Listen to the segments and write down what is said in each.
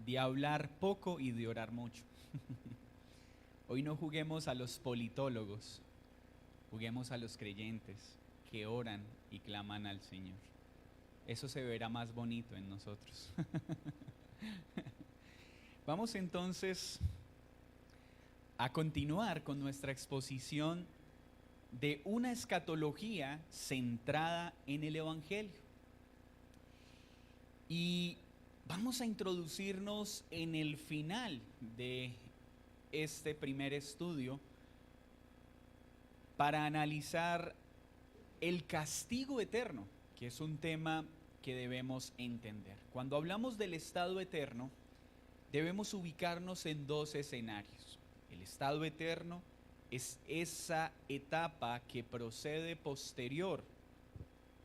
de hablar poco y de orar mucho. Hoy no juguemos a los politólogos, juguemos a los creyentes que oran y claman al Señor. Eso se verá más bonito en nosotros. Vamos entonces a continuar con nuestra exposición de una escatología centrada en el Evangelio. Y vamos a introducirnos en el final de este primer estudio para analizar el castigo eterno, que es un tema que debemos entender. Cuando hablamos del estado eterno, debemos ubicarnos en dos escenarios. El estado eterno es esa etapa que procede posterior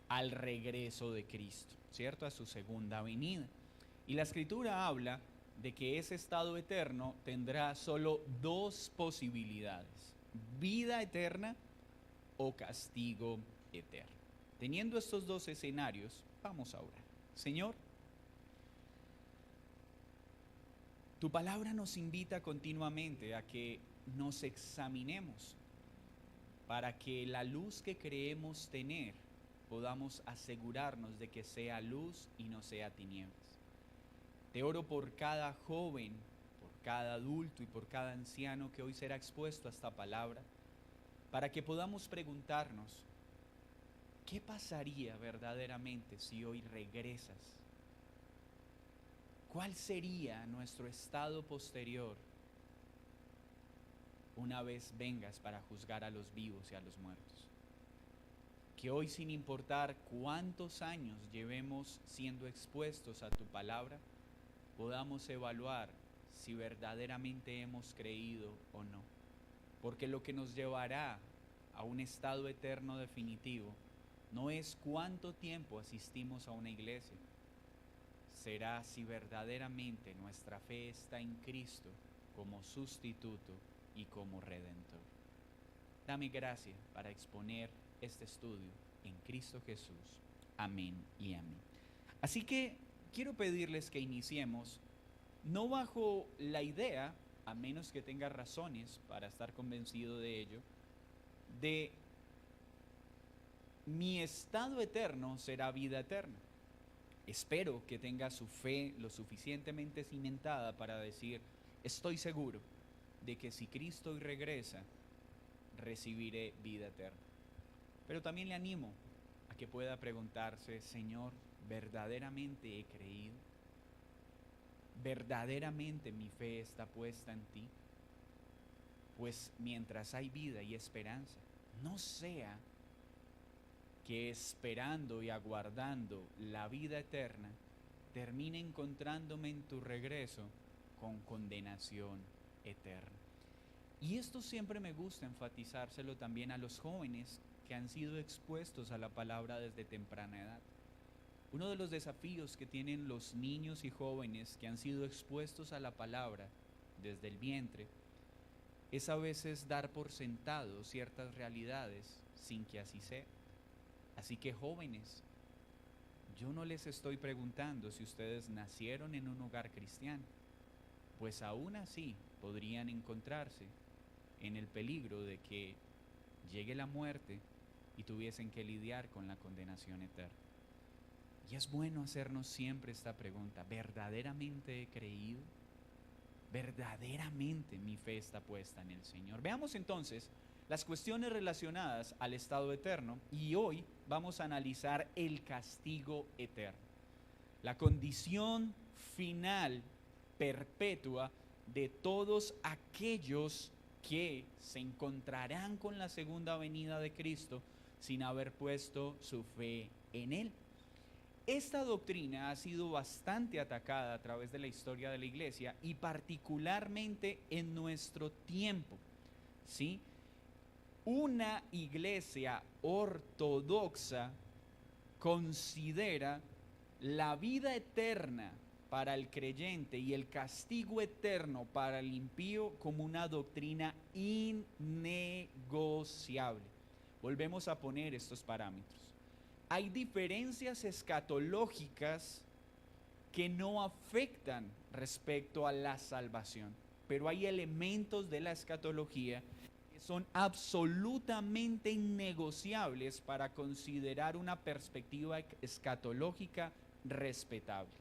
al regreso de Cristo, ¿cierto? A su segunda venida. Y la Escritura habla de que ese estado eterno tendrá solo dos posibilidades: vida eterna o castigo eterno. Teniendo estos dos escenarios, vamos a orar. Señor, tu palabra nos invita continuamente a que nos examinemos para que la luz que creemos tener podamos asegurarnos de que sea luz y no sea tinieblas. Te oro por cada joven, por cada adulto y por cada anciano que hoy será expuesto a esta palabra, para que podamos preguntarnos, ¿qué pasaría verdaderamente si hoy regresas? ¿Cuál sería nuestro estado posterior una vez vengas para juzgar a los vivos y a los muertos? Que hoy, sin importar cuántos años llevemos siendo expuestos a tu palabra, podamos evaluar si verdaderamente hemos creído o no. Porque lo que nos llevará a un estado eterno definitivo no es cuánto tiempo asistimos a una iglesia, será si verdaderamente nuestra fe está en Cristo como sustituto y como redentor. Dame gracia para exponer este estudio en Cristo Jesús. Amén y amén. Así que quiero pedirles que iniciemos, no bajo la idea, a menos que tenga razones para estar convencido de ello, de mi estado eterno será vida eterna. Espero que tenga su fe lo suficientemente cimentada para decir, estoy seguro de que si Cristo hoy regresa, recibiré vida eterna. Pero también le animo a que pueda preguntarse, Señor, ¿verdaderamente he creído? ¿Verdaderamente mi fe está puesta en ti? Pues mientras hay vida y esperanza, no sea que esperando y aguardando la vida eterna, termine encontrándome en tu regreso con condenación eterna. Y esto siempre me gusta enfatizárselo también a los jóvenes que han sido expuestos a la palabra desde temprana edad. Uno de los desafíos que tienen los niños y jóvenes que han sido expuestos a la palabra desde el vientre es a veces dar por sentado ciertas realidades sin que así sea. Así que jóvenes, yo no les estoy preguntando si ustedes nacieron en un hogar cristiano, pues aún así podrían encontrarse en el peligro de que llegue la muerte y tuviesen que lidiar con la condenación eterna. Y es bueno hacernos siempre esta pregunta: ¿verdaderamente he creído? ¿Verdaderamente mi fe está puesta en el Señor? Veamos entonces las cuestiones relacionadas al estado eterno y hoy vamos a analizar el castigo eterno, la condición final perpetua de todos aquellos que se encontrarán con la segunda venida de Cristo sin haber puesto su fe en Él. Esta doctrina ha sido bastante atacada a través de la historia de la iglesia y particularmente en nuestro tiempo, ¿sí? Una iglesia ortodoxa considera la vida eterna para el creyente y el castigo eterno para el impío como una doctrina innegociable. Volvemos a poner estos parámetros. Hay diferencias escatológicas que no afectan respecto a la salvación. Pero hay elementos de la escatología que son absolutamente innegociables para considerar una perspectiva escatológica respetable.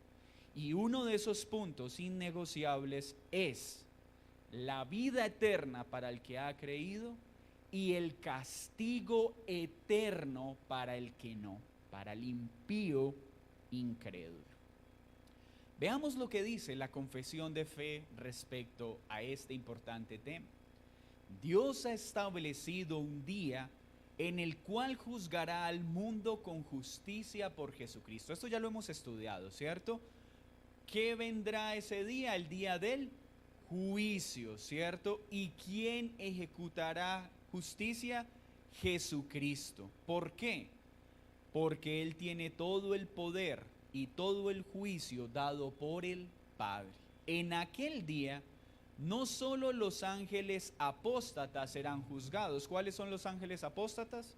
Y uno de esos puntos innegociables es la vida eterna para el que ha creído y el castigo eterno para el que no, para el impío incrédulo. Veamos lo que dice la confesión de fe respecto a este importante tema. Dios ha establecido un día en el cual juzgará al mundo con justicia por Jesucristo. Esto ya lo hemos estudiado, ¿cierto? ¿Qué vendrá ese día? El día del juicio, ¿cierto? ¿Y quién ejecutará justicia? Jesucristo. ¿Por qué? Porque Él tiene todo el poder y todo el juicio dado por el Padre. En aquel día, no solo los ángeles apóstatas serán juzgados. ¿Cuáles son los ángeles apóstatas?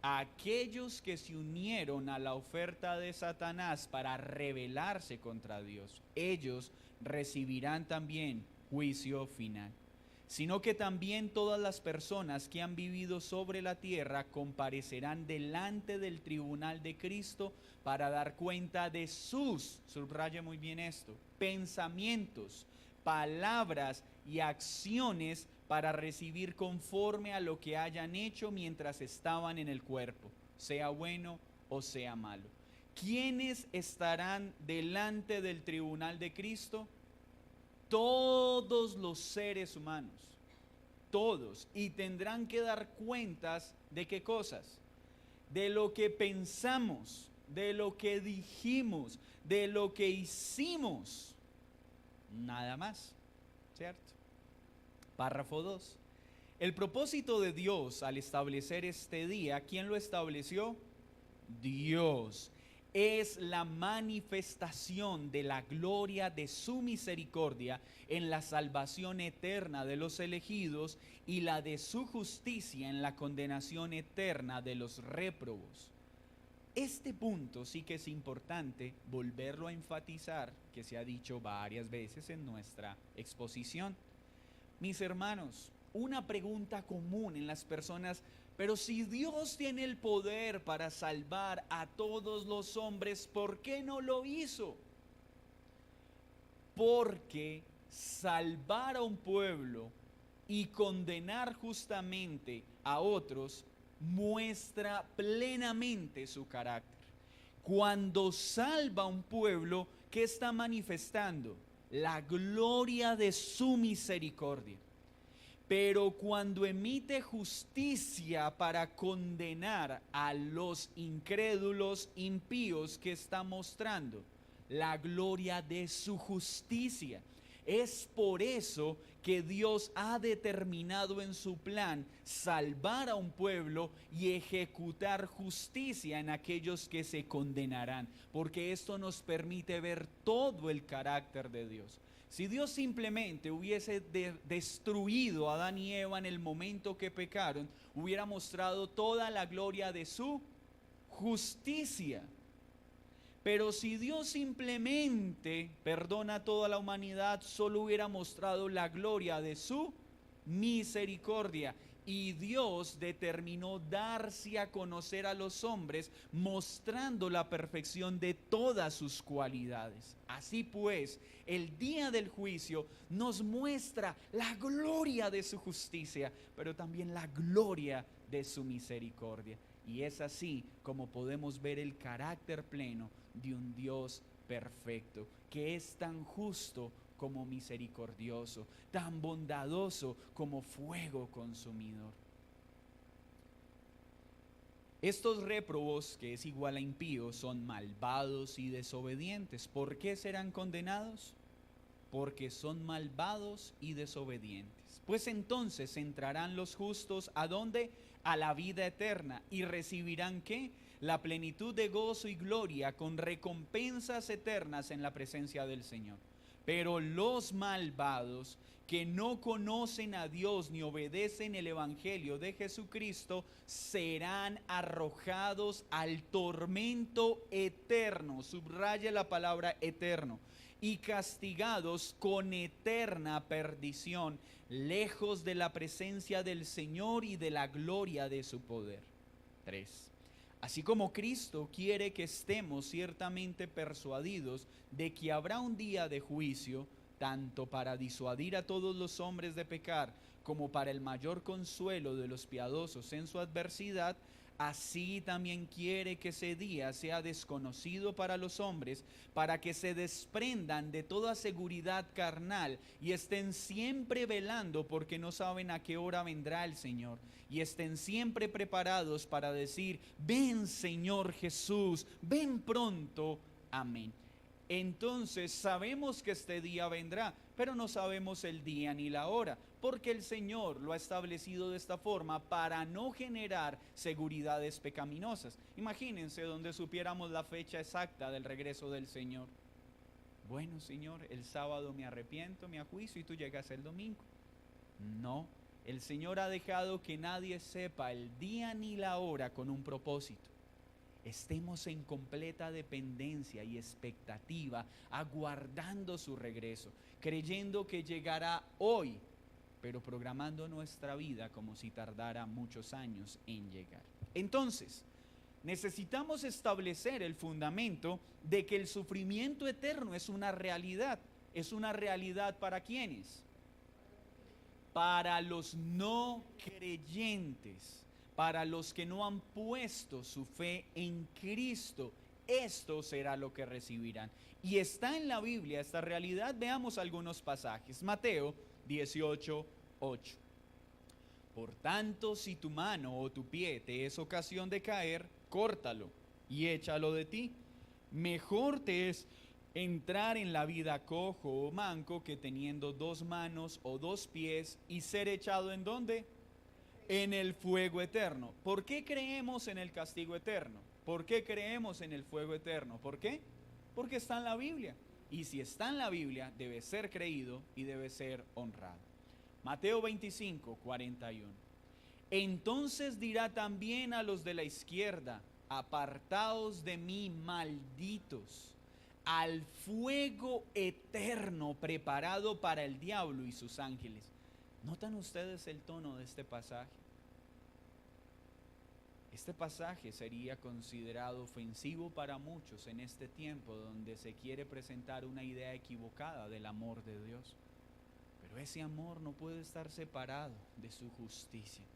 Aquellos que se unieron a la oferta de Satanás para rebelarse contra Dios. Ellos recibirán también juicio final. Sino que también todas las personas que han vivido sobre la tierra comparecerán delante del tribunal de Cristo para dar cuenta de sus, subraya muy bien esto, pensamientos, palabras y acciones para recibir conforme a lo que hayan hecho mientras estaban en el cuerpo, sea bueno o sea malo. ¿Quiénes estarán delante del tribunal de Cristo? Todos los seres humanos, todos, y tendrán que dar cuentas de qué cosas, de lo que pensamos, de lo que dijimos, de lo que hicimos, nada más, ¿cierto? Párrafo 2. El propósito de Dios al establecer este día, ¿quién lo estableció? Dios. Es la manifestación de la gloria de su misericordia en la salvación eterna de los elegidos y la de su justicia en la condenación eterna de los réprobos. Este punto sí que es importante volverlo a enfatizar, que se ha dicho varias veces en nuestra exposición. Mis hermanos, una pregunta común en las personas: pero si Dios tiene el poder para salvar a todos los hombres, ¿por qué no lo hizo? Porque salvar a un pueblo y condenar justamente a otros muestra plenamente su carácter. Cuando salva a un pueblo, ¿qué está manifestando? La gloria de su misericordia. Pero cuando emite justicia para condenar a los incrédulos impíos, ¿qué está mostrando? La gloria de su justicia. Es por eso que Dios ha determinado en su plan salvar a un pueblo y ejecutar justicia en aquellos que se condenarán, porque esto nos permite ver todo el carácter de Dios. Si Dios simplemente hubiese destruido a Adán y Eva en el momento que pecaron, hubiera mostrado toda la gloria de su justicia. Pero si Dios simplemente perdona a toda la humanidad, solo hubiera mostrado la gloria de su misericordia. Y Dios determinó darse a conocer a los hombres, mostrando la perfección de todas sus cualidades. Así pues, el día del juicio nos muestra la gloria de su justicia, pero también la gloria de su misericordia. Y es así como podemos ver el carácter pleno de un Dios perfecto, que es tan justo como misericordioso, tan bondadoso como fuego consumidor. Estos réprobos, que es igual a impíos, son malvados y desobedientes. ¿Por qué serán condenados? Porque son malvados y desobedientes. Pues entonces entrarán los justos, ¿a dónde? A la vida eterna. ¿Y recibirán qué? La plenitud de gozo y gloria con recompensas eternas en la presencia del Señor. Pero los malvados que no conocen a Dios ni obedecen el evangelio de Jesucristo serán arrojados al tormento eterno. Subraya la palabra eterno. Y castigados con eterna perdición, lejos de la presencia del Señor y de la gloria de su poder. 3. Así como Cristo quiere que estemos ciertamente persuadidos de que habrá un día de juicio, tanto para disuadir a todos los hombres de pecar, como para el mayor consuelo de los piadosos en su adversidad, así también quiere que ese día sea desconocido para los hombres, para que se desprendan de toda seguridad carnal y estén siempre velando, porque no saben a qué hora vendrá el Señor, y estén siempre preparados para decir: ven Señor Jesús, ven pronto, amén. Entonces sabemos que este día vendrá, pero no sabemos el día ni la hora, porque el Señor lo ha establecido de esta forma para no generar seguridades pecaminosas. Imagínense donde supiéramos la fecha exacta del regreso del Señor. Bueno, Señor, el sábado me arrepiento, me ajuicio y tú llegas el domingo. No, el Señor ha dejado que nadie sepa el día ni la hora con un propósito. Estemos en completa dependencia y expectativa, aguardando su regreso, creyendo que llegará hoy, pero programando nuestra vida como si tardara muchos años en llegar. Entonces, necesitamos establecer el fundamento de que el sufrimiento eterno es una realidad. ¿Es una realidad para quiénes? Para los no creyentes. Para los que no han puesto su fe en Cristo, esto será lo que recibirán. Y está en la Biblia esta realidad. Veamos algunos pasajes. Mateo 18:8. Por tanto, si tu mano o tu pie te es ocasión de caer, córtalo y échalo de ti. Mejor te es entrar en la vida cojo o manco que teniendo 2 manos o 2 pies y ser echado ¿en dónde? En el fuego eterno. ¿Por qué creemos en el castigo eterno? ¿Por qué creemos en el fuego eterno? ¿Por qué? Porque está en la Biblia. Y si está en la Biblia, debe ser creído y debe ser honrado. Mateo 25:41. Entonces dirá también a los de la izquierda: apartaos de mí, malditos, al fuego eterno preparado para el diablo y sus ángeles. ¿Notan ustedes el tono de este pasaje? Este pasaje sería considerado ofensivo para muchos en este tiempo donde se quiere presentar una idea equivocada del amor de Dios. Pero ese amor no puede estar separado de su justicia.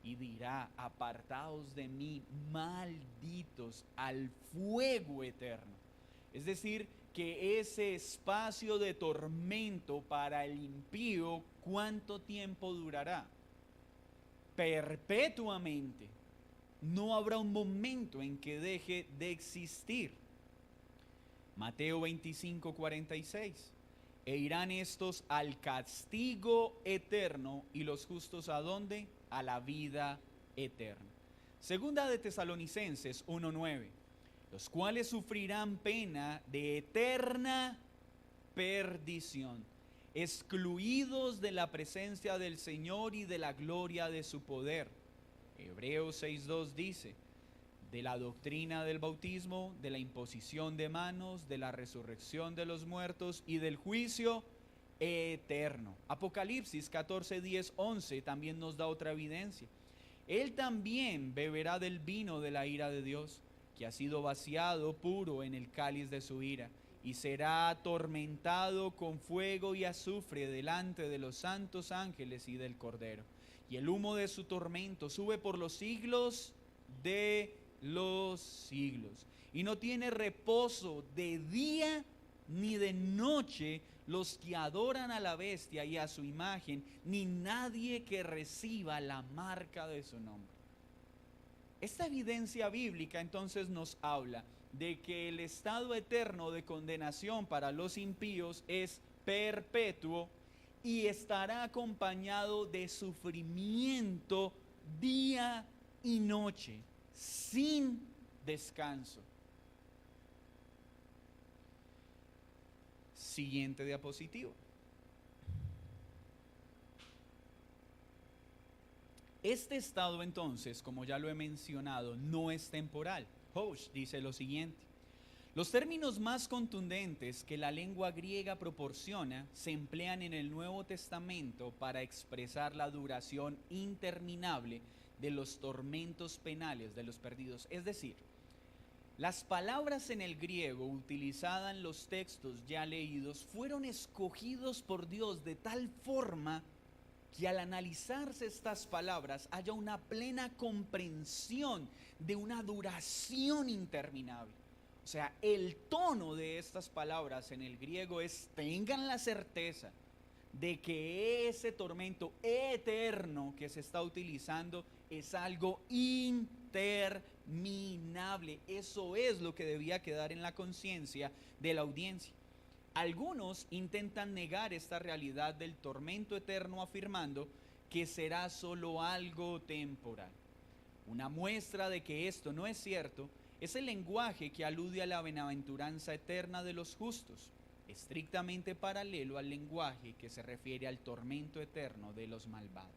Y dirá: apartaos de mí, malditos, al fuego eterno. Es decir, que ese espacio de tormento para el impío, ¿cuánto tiempo durará? Perpetuamente. No habrá un momento en que deje de existir. Mateo 25:46. E irán estos al castigo eterno, y los justos ¿a dónde? A la vida eterna. Segunda de Tesalonicenses 1:9. Los cuales sufrirán pena de eterna perdición, excluidos de la presencia del Señor y de la gloria de su poder. Hebreos 6:2 dice: de la doctrina del bautismo, de la imposición de manos, de la resurrección de los muertos y del juicio eterno. Apocalipsis 14:10-11 también nos da otra evidencia. Él también beberá del vino de la ira de Dios, que ha sido vaciado puro en el cáliz de su ira, y será atormentado con fuego y azufre delante de los santos ángeles y del Cordero. Y el humo de su tormento sube por los siglos de los siglos. Y no tiene reposo de día ni de noche los que adoran a la bestia y a su imagen, ni nadie que reciba la marca de su nombre. Esta evidencia bíblica entonces nos habla de que el estado eterno de condenación para los impíos es perpetuo y estará acompañado de sufrimiento día y noche, sin descanso. Siguiente diapositiva. Este estado entonces, como ya lo he mencionado, no es temporal. Hoche dice lo siguiente: los términos más contundentes que la lengua griega proporciona se emplean en el Nuevo Testamento para expresar la duración interminable de los tormentos penales de los perdidos. Es decir, las palabras en el griego utilizadas en los textos ya leídos fueron escogidos por Dios de tal forma que al analizarse estas palabras haya una plena comprensión de una duración interminable. O sea, el tono de estas palabras en el griego es: tengan la certeza de que ese tormento eterno que se está utilizando es algo interminable. Eso es lo que debía quedar en la conciencia de la audiencia. Algunos intentan negar esta realidad del tormento eterno afirmando que será solo algo temporal. Una muestra de que esto no es cierto es el lenguaje que alude a la bienaventuranza eterna de los justos, estrictamente paralelo al lenguaje que se refiere al tormento eterno de los malvados.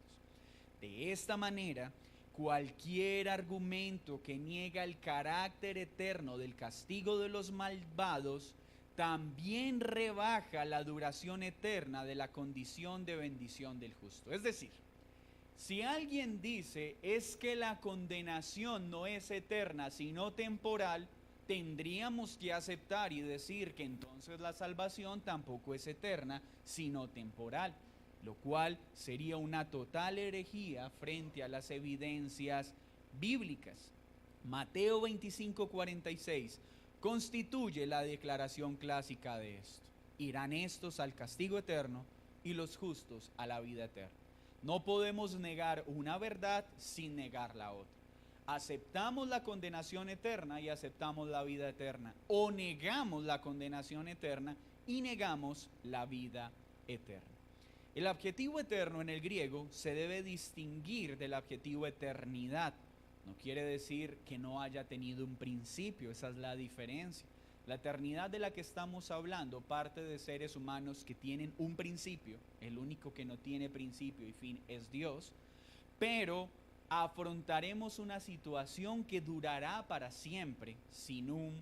De esta manera, cualquier argumento que niega el carácter eterno del castigo de los malvados también rebaja la duración eterna de la condición de bendición del justo. Es decir, si alguien dice es que la condenación no es eterna sino temporal, tendríamos que aceptar y decir que entonces la salvación tampoco es eterna sino temporal, lo cual sería una total herejía frente a las evidencias bíblicas. Mateo 25:46 constituye la declaración clásica de esto: irán estos al castigo eterno y los justos a la vida eterna. No podemos negar una verdad sin negar la otra. Aceptamos la condenación eterna y aceptamos la vida eterna, o negamos la condenación eterna y negamos la vida eterna. El adjetivo eterno en el griego se debe distinguir del adjetivo eternidad. No quiere decir que no haya tenido un principio, esa es la diferencia. La eternidad de la que estamos hablando parte de seres humanos que tienen un principio. El único que no tiene principio y fin es Dios, pero afrontaremos una situación que durará para siempre sin un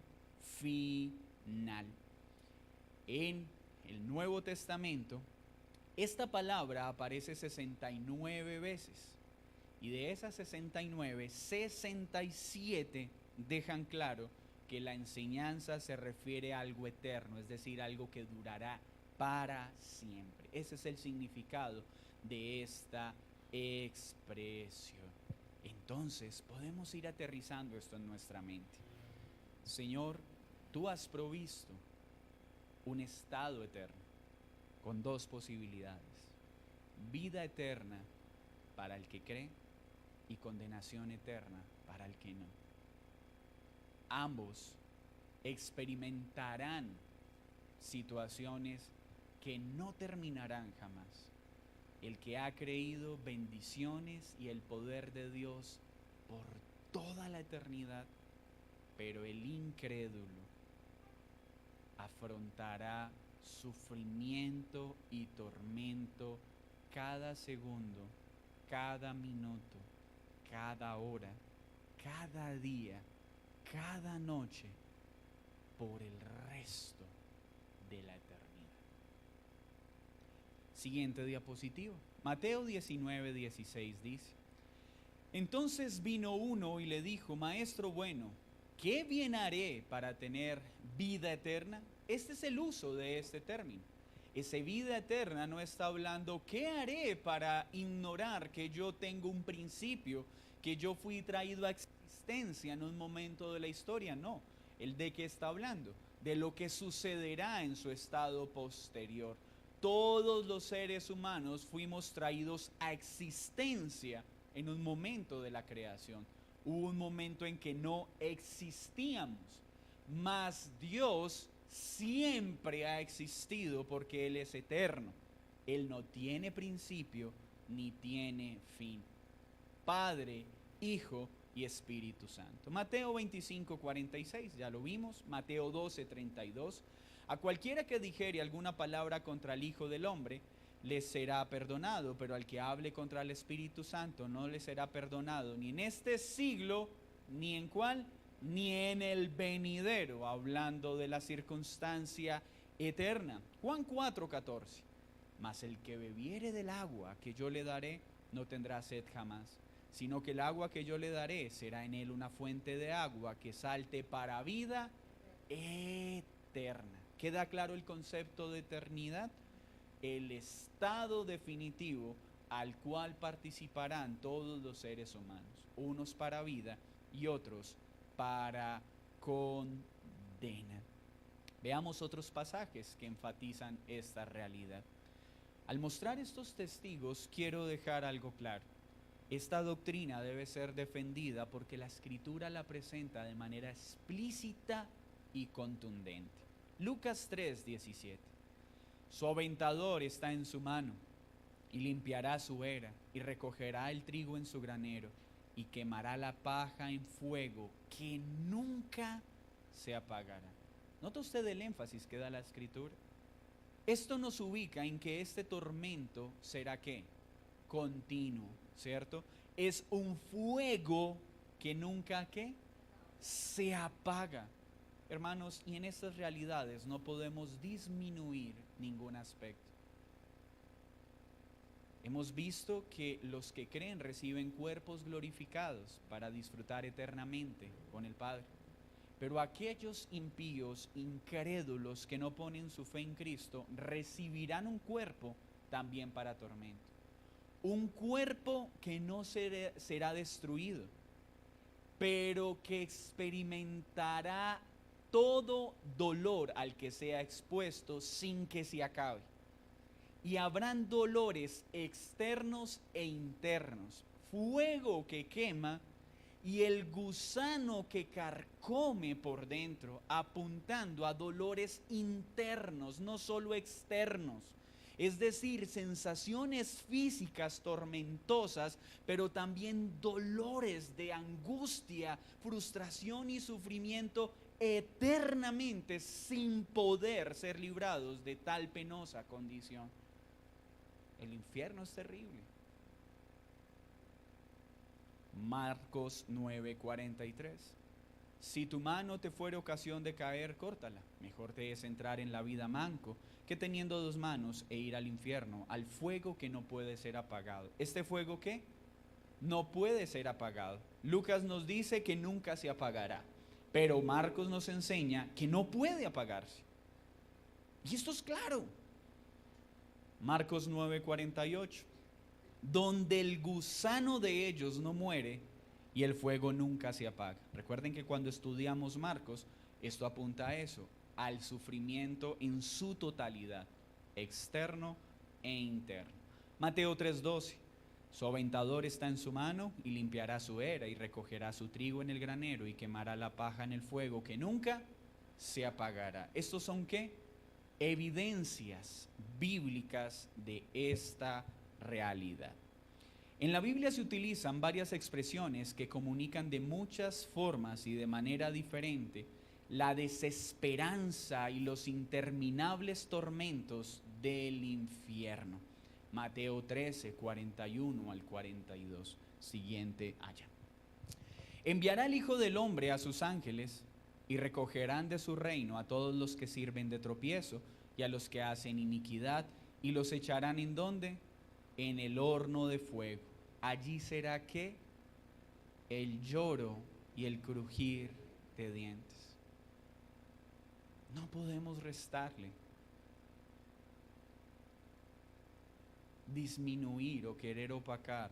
final. En el Nuevo Testamento, esta palabra aparece 69 veces. Y de esas 69, 67 dejan claro que la enseñanza se refiere a algo eterno, es decir, algo que durará para siempre. Ese es el significado de esta expresión. Entonces, podemos ir aterrizando esto en nuestra mente. Señor, tú has provisto un estado eterno con dos posibilidades: vida eterna para el que cree y condenación eterna para el que no. Ambos experimentarán situaciones que no terminarán jamás. El que ha creído, bendiciones y el poder de Dios por toda la eternidad, pero el incrédulo afrontará sufrimiento y tormento cada segundo, cada minuto, cada hora, cada día, cada noche, por el resto de la eternidad. Siguiente diapositiva. Mateo 19:16 dice: entonces vino uno y le dijo: maestro bueno, ¿qué bien haré para tener vida eterna? Este es el uso de este término. Esa vida eterna no está hablando ¿qué haré para ignorar que yo tengo un principio, que yo fui traído a existencia en un momento de la historia? No. ¿El de qué está hablando? De lo que sucederá en su estado posterior. Todos los seres humanos fuimos traídos a existencia en un momento de la creación. Hubo un momento en que no existíamos, mas Dios siempre ha existido porque Él es eterno. Él no tiene principio ni tiene fin. Padre, Hijo y Espíritu Santo. Mateo 25:46, ya lo vimos. Mateo 12:32. A cualquiera que dijere alguna palabra contra el Hijo del Hombre, le será perdonado, pero al que hable contra el Espíritu Santo no le será perdonado, ni en este siglo, ni en cuál, ni en el venidero, hablando de la circunstancia eterna. Juan 4:14. Mas el que bebiere del agua que yo le daré, no tendrá sed jamás, sino que el agua que yo le daré será en él una fuente de agua que salte para vida eterna. ¿Queda claro el concepto de eternidad? El estado definitivo al cual participarán todos los seres humanos, unos para vida y otros para condena. Veamos otros pasajes que enfatizan esta realidad. Al mostrar estos testigos, quiero dejar algo claro. Esta doctrina debe ser defendida porque la Escritura la presenta de manera explícita y contundente. Lucas 3:17. Su aventador está en su mano, y limpiará su era, y recogerá el trigo en su granero, y quemará la paja en fuego, que nunca se apagará. ¿Nota usted el énfasis que da la Escritura? Esto nos ubica en que este tormento será ¿qué? Continuo, ¿cierto? Es un fuego que nunca ¿qué? Se apaga. Hermanos, y en estas realidades no podemos disminuir ningún aspecto. Hemos visto que los que creen reciben cuerpos glorificados para disfrutar eternamente con el Padre. Pero aquellos impíos, incrédulos que no ponen su fe en Cristo, recibirán un cuerpo también para tormento. Un cuerpo que no será destruido, pero que experimentará todo dolor al que sea expuesto sin que se acabe. Y habrán dolores externos e internos, fuego que quema y el gusano que carcome por dentro, apuntando a dolores internos, no solo externos. Es decir, sensaciones físicas tormentosas, pero también dolores de angustia, frustración y sufrimiento eternamente sin poder ser librados de tal penosa condición. El infierno es terrible. Marcos 9:43. Si tu mano te fuere ocasión de caer, córtala. Mejor te es entrar en la vida manco que teniendo dos manos e ir al infierno, al fuego que no puede ser apagado. ¿Este fuego qué? No puede ser apagado. Lucas nos dice que nunca se apagará, pero Marcos nos enseña que no puede apagarse. Y esto es claro. Marcos 9:48. Donde el gusano de ellos no muere y el fuego nunca se apaga. Recuerden que cuando estudiamos Marcos, esto apunta a eso, al sufrimiento en su totalidad, externo e interno. Mateo 3:12. Su aventador está en su mano y limpiará su era y recogerá su trigo en el granero y quemará la paja en el fuego que nunca se apagará. ¿Estos son qué? Evidencias bíblicas de esta realidad. En la Biblia se utilizan varias expresiones que comunican de muchas formas y de manera diferente la desesperanza y los interminables tormentos del infierno. Mateo 13, 41 al 42. Siguiente allá. Enviará el Hijo del Hombre a sus ángeles y recogerán de su reino a todos los que sirven de tropiezo y a los que hacen iniquidad y los echarán ¿en dónde? En el horno de fuego. Allí será ¿qué? El lloro y el crujir de dientes. No podemos restarle, disminuir o querer opacar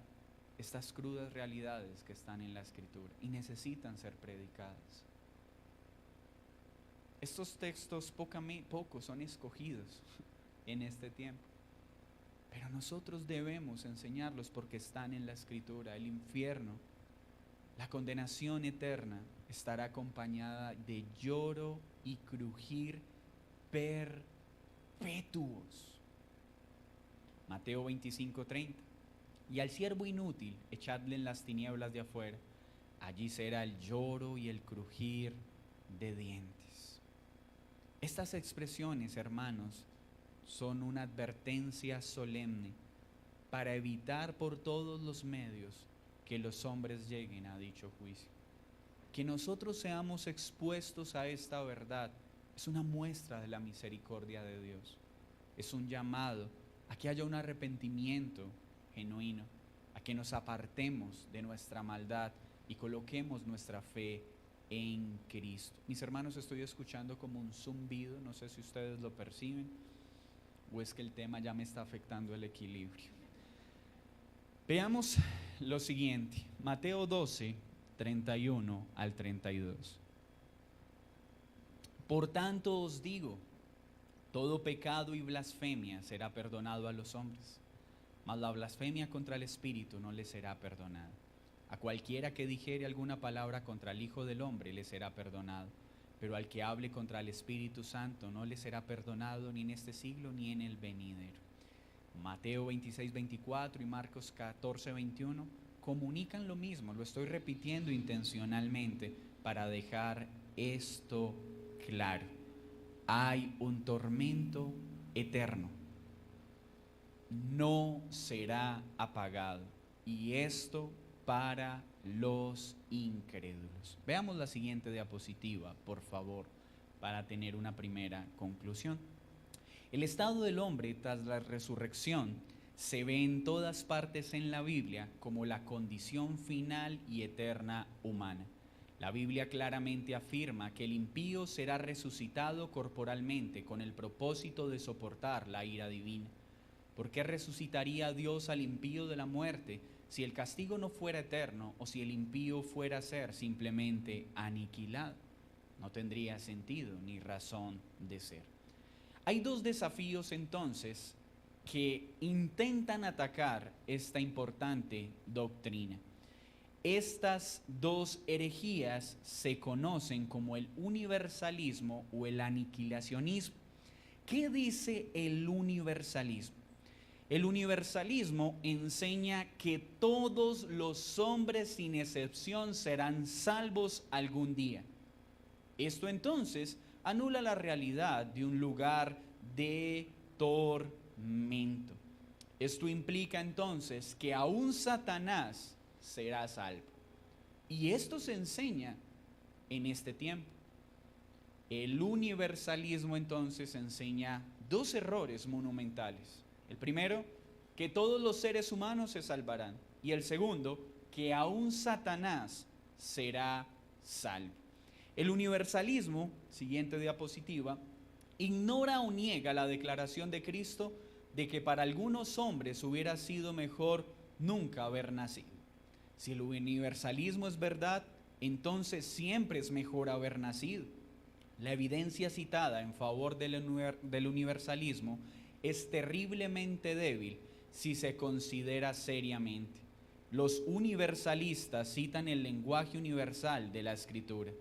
estas crudas realidades que están en la Escritura y necesitan ser predicadas. Estos textos pocos son escogidos en este tiempo, pero nosotros debemos enseñarlos porque están en la Escritura. El infierno, la condenación eterna, estará acompañada de lloro y crujir perpetuos. Mateo 25:30. Y al siervo inútil echadle en las tinieblas de afuera, allí será el lloro y el crujir de dientes. Estas expresiones, hermanos, son una advertencia solemne para evitar por todos los medios que los hombres lleguen a dicho juicio. Que nosotros seamos expuestos a esta verdad es una muestra de la misericordia de Dios. Es un llamado a que haya un arrepentimiento genuino, a que nos apartemos de nuestra maldad y coloquemos nuestra fe en Cristo. Mis hermanos, estoy escuchando como un zumbido, no sé si ustedes lo perciben o es que el tema ya me está afectando el equilibrio. Veamos lo siguiente, Mateo 12, 31 al 32. Por tanto os digo, todo pecado y blasfemia será perdonado a los hombres, mas la blasfemia contra el Espíritu no le será perdonada. A cualquiera que dijere alguna palabra contra el Hijo del Hombre le será perdonado, pero al que hable contra el Espíritu Santo no le será perdonado ni en este siglo ni en el venidero. Mateo 26, 24 y Marcos 14, 21 comunican lo mismo, lo estoy repitiendo intencionalmente para dejar esto claro. Hay un tormento eterno, no será apagado, y esto para los incrédulos. Veamos la siguiente diapositiva, por favor, para tener una primera conclusión. El estado del hombre tras la resurrección se ve en todas partes en la Biblia como la condición final y eterna humana. La Biblia claramente afirma que el impío será resucitado corporalmente con el propósito de soportar la ira divina. ¿Por qué resucitaría Dios al impío de la muerte si el castigo no fuera eterno o si el impío fuera a ser simplemente aniquilado? No tendría sentido ni razón de ser. Hay dos desafíos entonces que intentan atacar esta importante doctrina. Estas dos herejías se conocen como el universalismo o el aniquilacionismo. ¿Qué dice el universalismo? El universalismo enseña que todos los hombres sin excepción serán salvos algún día. Esto entonces anula la realidad de un lugar de tormento. Esto implica entonces que aún Satanás será salvo. Y esto se enseña en este tiempo. El universalismo entonces enseña dos errores monumentales. El primero, que todos los seres humanos se salvarán. Y el segundo, que aún Satanás será salvo. El universalismo, siguiente diapositiva, ignora o niega la declaración de Cristo de que para algunos hombres hubiera sido mejor nunca haber nacido. Si el universalismo es verdad, entonces siempre es mejor haber nacido. La evidencia citada en favor del universalismo es terriblemente débil si se considera seriamente. Los universalistas citan el lenguaje universal de la Escritura.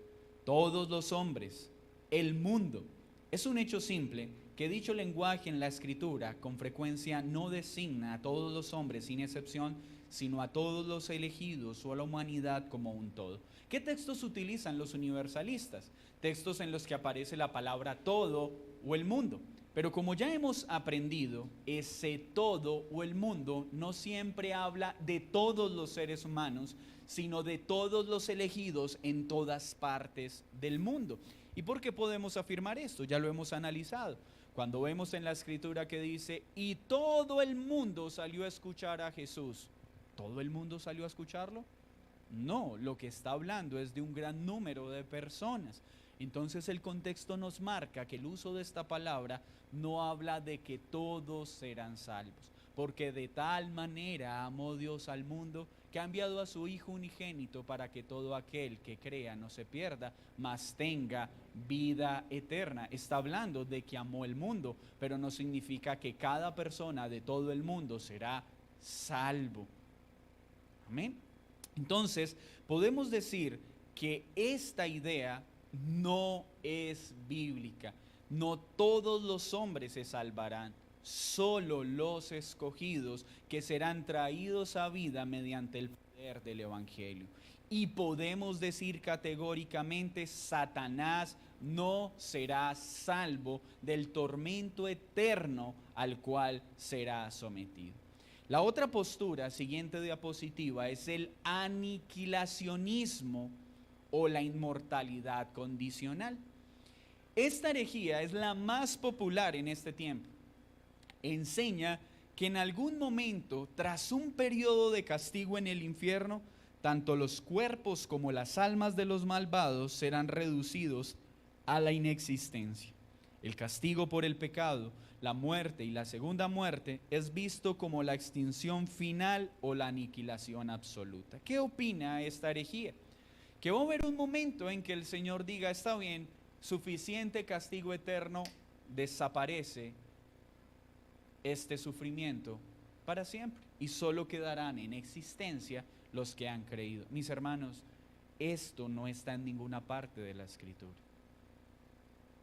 Todos los hombres, el mundo. Es un hecho simple que dicho lenguaje en la Escritura con frecuencia no designa a todos los hombres sin excepción, sino a todos los elegidos o a la humanidad como un todo. ¿Qué textos utilizan los universalistas? Textos en los que aparece la palabra todo o el mundo. Pero como ya hemos aprendido, ese todo o el mundo no siempre habla de todos los seres humanos, sino de todos los elegidos en todas partes del mundo. ¿Y por qué podemos afirmar esto? Ya lo hemos analizado. Cuando vemos en la Escritura que dice, y todo el mundo salió a escuchar a Jesús, ¿todo el mundo salió a escucharlo? No, lo que está hablando es de un gran número de personas. Entonces el contexto nos marca que el uso de esta palabra no habla de que todos serán salvos, porque de tal manera amó Dios al mundo que ha enviado a su Hijo unigénito para que todo aquel que crea no se pierda, mas tenga vida eterna. Está hablando de que amó el mundo, pero no significa que cada persona de todo el mundo será salvo. Amén. Entonces, podemos decir que esta idea no es bíblica. No todos los hombres se salvarán, solo los escogidos que serán traídos a vida mediante el poder del Evangelio. Y podemos decir categóricamente, Satanás no será salvo del tormento eterno al cual será sometido. La otra postura, siguiente diapositiva, es el aniquilacionismo o la inmortalidad condicional. Esta herejía es la más popular en este tiempo. Enseña que en algún momento, tras un periodo de castigo en el infierno, tanto los cuerpos como las almas de los malvados serán reducidos a la inexistencia. El castigo por el pecado, la muerte y la segunda muerte es visto como la extinción final o la aniquilación absoluta. ¿Qué opina esta herejía? Que va a haber un momento en que el Señor diga, está bien, suficiente castigo eterno, desaparece este sufrimiento para siempre y solo quedarán en existencia los que han creído. Mis hermanos, esto no está en ninguna parte de la Escritura.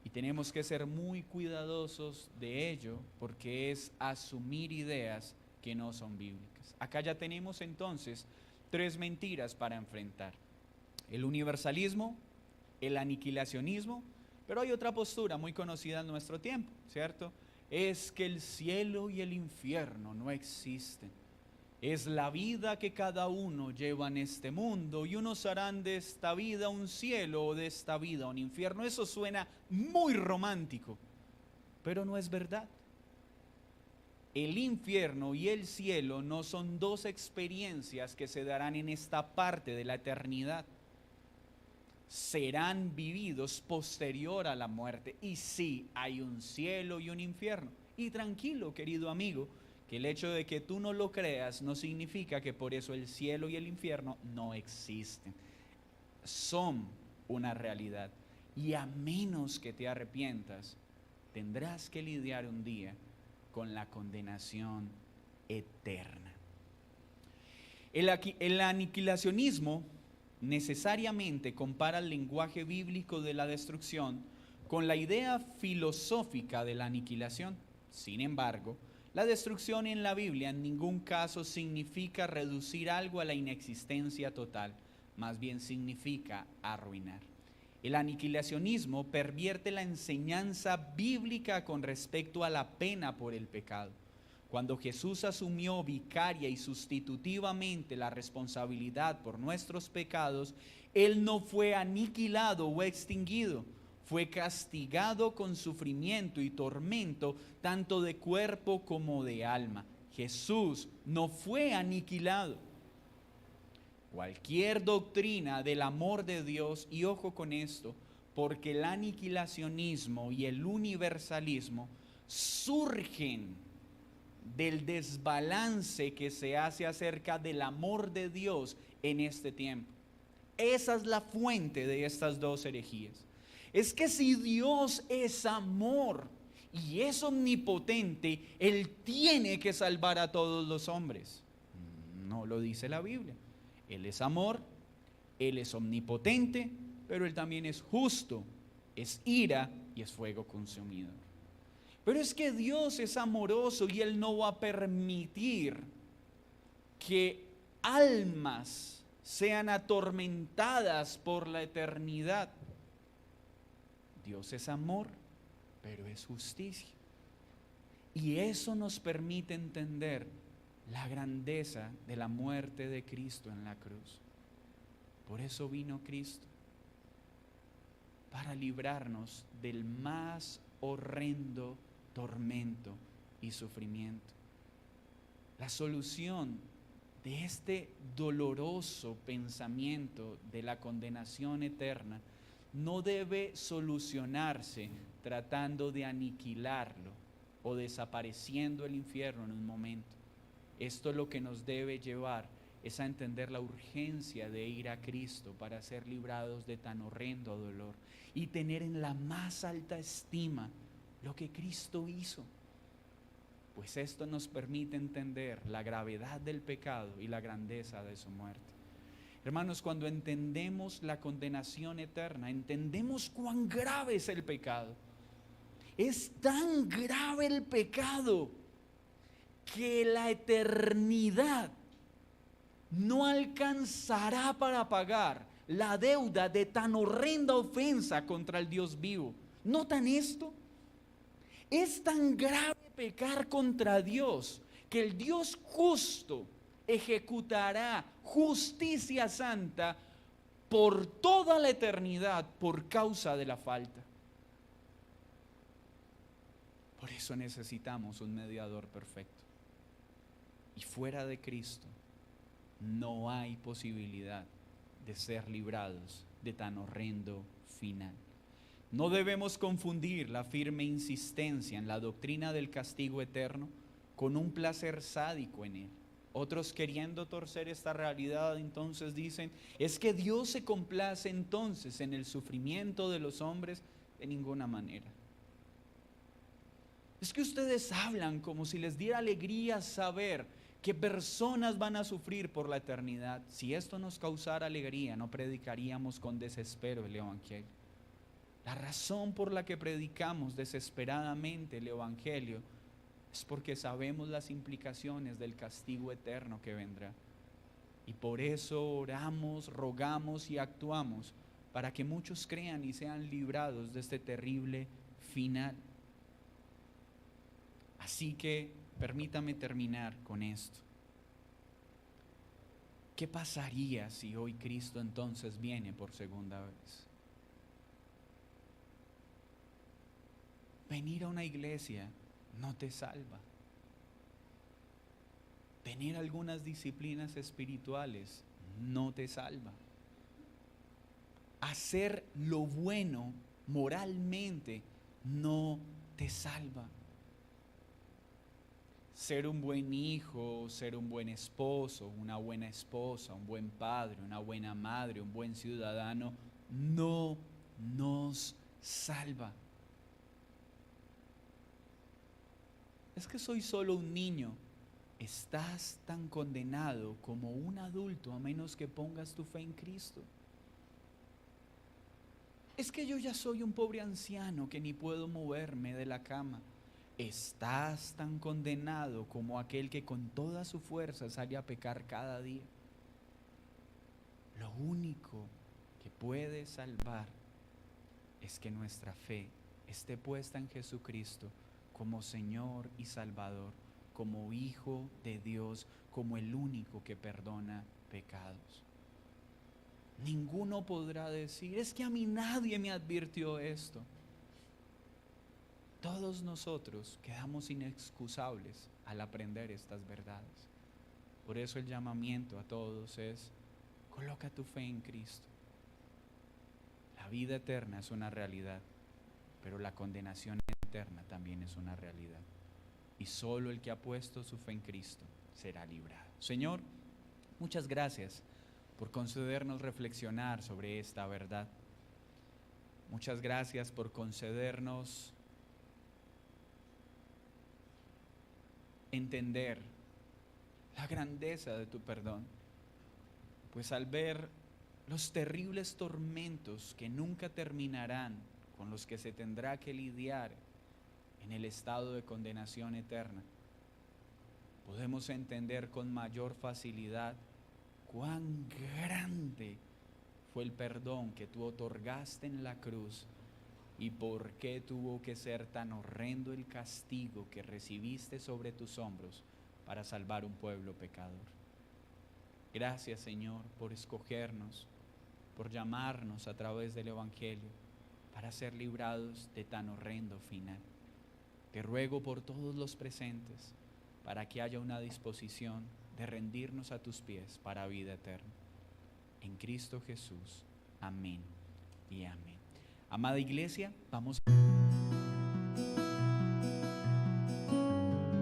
Y tenemos que ser muy cuidadosos de ello porque es asumir ideas que no son bíblicas. Acá ya tenemos entonces 3 mentiras para enfrentar: el universalismo, el aniquilacionismo, pero hay otra postura muy conocida en nuestro tiempo, ¿cierto? Es que el cielo y el infierno no existen. Es la vida que cada uno lleva en este mundo y unos harán de esta vida un cielo o de esta vida un infierno. Eso suena muy romántico, pero no es verdad. El infierno y el cielo no son 2 experiencias que se darán en esta parte de la eternidad. Serán vividos posterior a la muerte. Y sí, hay un cielo y un infierno. Y tranquilo, querido amigo, que el hecho de que tú no lo creas no significa que por eso el cielo y el infierno no existen. Son una realidad. Y a menos que te arrepientas, tendrás que lidiar un día con la condenación eterna. El aniquilacionismo necesariamente compara el lenguaje bíblico de la destrucción con la idea filosófica de la aniquilación. Sin embargo, la destrucción en la Biblia en ningún caso significa reducir algo a la inexistencia total, más bien significa arruinar. El aniquilacionismo pervierte la enseñanza bíblica con respecto a la pena por el pecado. Cuando Jesús asumió vicaria y sustitutivamente la responsabilidad por nuestros pecados, Él no fue aniquilado o extinguido, fue castigado con sufrimiento y tormento, tanto de cuerpo como de alma. Jesús no fue aniquilado. Cualquier doctrina del amor de Dios, y ojo con esto, porque el aniquilacionismo y el universalismo surgen del desbalance que se hace acerca del amor de Dios en este tiempo. Esa es la fuente de estas 2 herejías. Es que si Dios es amor y es omnipotente, Él tiene que salvar a todos los hombres. No lo dice la Biblia. Él es amor, Él es omnipotente, pero Él también es justo, es ira y es fuego consumidor. Pero es que Dios es amoroso y Él no va a permitir que almas sean atormentadas por la eternidad. Dios es amor, pero es justicia. Y eso nos permite entender la grandeza de la muerte de Cristo en la cruz. Por eso vino Cristo, para librarnos del más horrendo tormento y sufrimiento. La solución de este doloroso pensamiento de la condenación eterna no debe solucionarse tratando de aniquilarlo o desapareciendo el infierno en un momento. Esto lo que nos debe llevar es a entender la urgencia de ir a Cristo para ser librados de tan horrendo dolor y tener en la más alta estima lo que Cristo hizo. Pues esto nos permite entender la gravedad del pecado y la grandeza de su muerte. Hermanos, cuando entendemos la condenación eterna, entendemos cuán grave es el pecado. Es tan grave el pecado que la eternidad no alcanzará para pagar la deuda de tan horrenda ofensa contra el Dios vivo. ¿Notan esto? Es tan grave pecar contra Dios que el Dios justo ejecutará justicia santa por toda la eternidad por causa de la falta. Por eso necesitamos un mediador perfecto. Y fuera de Cristo no hay posibilidad de ser librados de tan horrendo final. No debemos confundir la firme insistencia en la doctrina del castigo eterno con un placer sádico en él. Otros, queriendo torcer esta realidad, entonces dicen, es que Dios se complace entonces en el sufrimiento de los hombres. De ninguna manera. Es que ustedes hablan como si les diera alegría saber que personas van a sufrir por la eternidad. Si esto nos causara alegría, no predicaríamos con desespero el Evangelio. La razón por la que predicamos desesperadamente el Evangelio es porque sabemos las implicaciones del castigo eterno que vendrá. Y por eso oramos, rogamos y actuamos para que muchos crean y sean librados de este terrible final. Así que permítame terminar con esto. ¿Qué pasaría si hoy Cristo entonces viene por segunda vez? Venir a una iglesia no te salva. Tener algunas disciplinas espirituales no te salva. Hacer lo bueno moralmente no te salva. Ser un buen hijo, ser un buen esposo, una buena esposa, un buen padre, una buena madre, un buen ciudadano, no nos salva. Es que soy solo un niño. Estás tan condenado como un adulto a menos que pongas tu fe en Cristo. Es que yo ya soy un pobre anciano que ni puedo moverme de la cama. Estás tan condenado como aquel que con toda su fuerza sale a pecar cada día. Lo único que puede salvar es que nuestra fe esté puesta en Jesucristo como Señor y Salvador, como Hijo de Dios, como el único que perdona pecados. Ninguno podrá decir, es que a mí nadie me advirtió esto. Todos nosotros quedamos inexcusables al aprender estas verdades. Por eso el llamamiento a todos es, coloca tu fe en Cristo. La vida eterna es una realidad, pero la condenación eterna también es una realidad. Y solo el que ha puesto su fe en Cristo será librado. Señor, muchas gracias por concedernos reflexionar sobre esta verdad. Muchas gracias por concedernos entender la grandeza de tu perdón. Pues al ver los terribles tormentos que nunca terminarán, con los que se tendrá que lidiar en el estado de condenación eterna, podemos entender con mayor facilidad cuán grande fue el perdón que tú otorgaste en la cruz y por qué tuvo que ser tan horrendo el castigo que recibiste sobre tus hombros para salvar un pueblo pecador. Gracias, Señor, por escogernos, por llamarnos a través del Evangelio para ser librados de tan horrendo final. Te ruego por todos los presentes para que haya una disposición de rendirnos a tus pies para vida eterna. En Cristo Jesús. Amén y amén. Amada iglesia, vamos a...